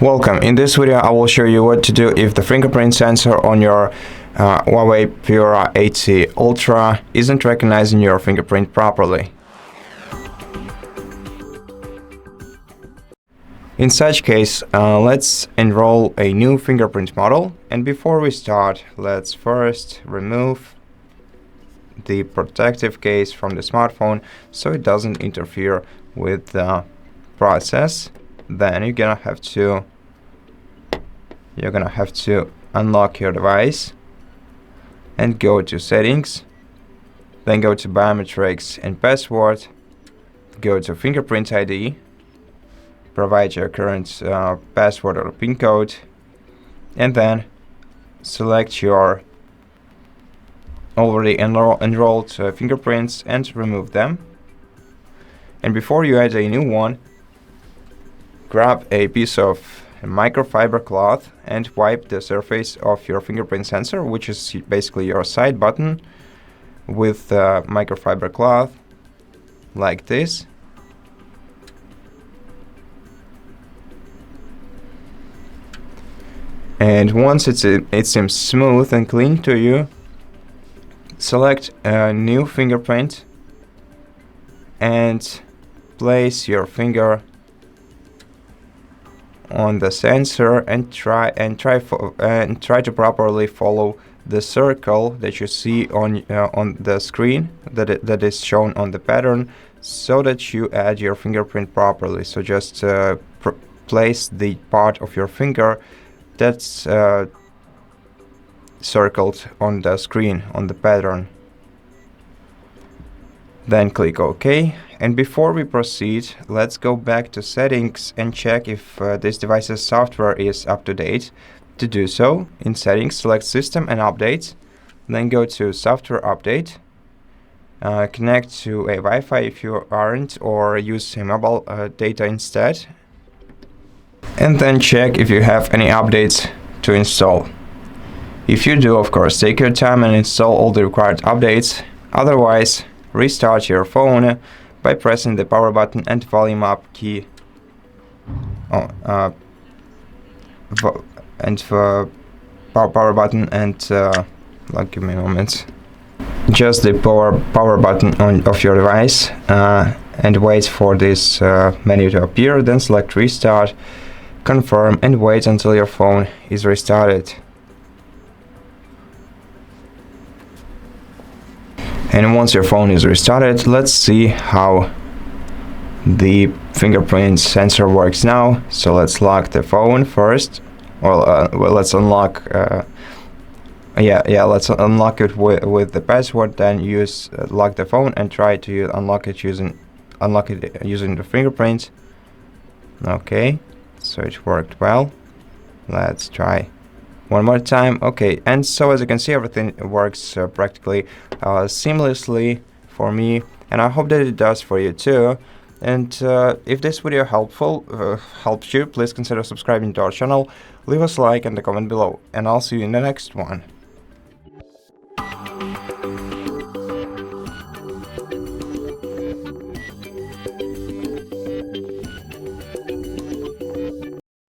Welcome. In this video I will show you what to do if the fingerprint sensor on your HUAWEI Pura 8C Ultra isn't recognizing your fingerprint properly. In such case, let's enroll a new fingerprint model, and before we start, let's first remove the protective case from the smartphone so it doesn't interfere with the process. Then you're gonna have to unlock your device and go to settings, then go to biometrics and password, go to fingerprint ID, provide your current password or PIN code, and then select your already enrolled fingerprints and remove them. And before you add a new one, grab a piece of microfiber cloth and wipe the surface of your fingerprint sensor, which is basically your side button, with microfiber cloth like this. And once it seems smooth and clean to you, select a new fingerprint and place your finger on the sensor and try to properly follow the circle that you see on the screen that is shown on the pattern, so that you add your fingerprint properly. So just place the part of your finger that's circled on the screen on the pattern. Then click OK. And before we proceed, let's go back to settings and check if this device's software is up to date. To do so, in settings, select System and Updates, then go to Software Update, connect to a Wi-Fi if you aren't, or use a mobile data instead, and then check if you have any updates to install. If you do, of course, take your time and install all the required updates. Otherwise, restart your phone by pressing the power button and volume up key power button and give me a moment. Just the power button of your device and wait for this menu to appear. Then select Restart, confirm, and wait until your phone is restarted. And once your phone is restarted, let's see how the fingerprint sensor works now. So let's lock the phone first. Well, let's unlock. Let's unlock it with the password. Then lock the phone and try to unlock it using the fingerprint. Okay, so it worked well. Let's try one more time. Okay, and so as you can see, everything works practically seamlessly for me, and I hope that it does for you too. And if this video helps you, please consider subscribing to our channel, leave us a like and a comment below, and I'll see you in the next one.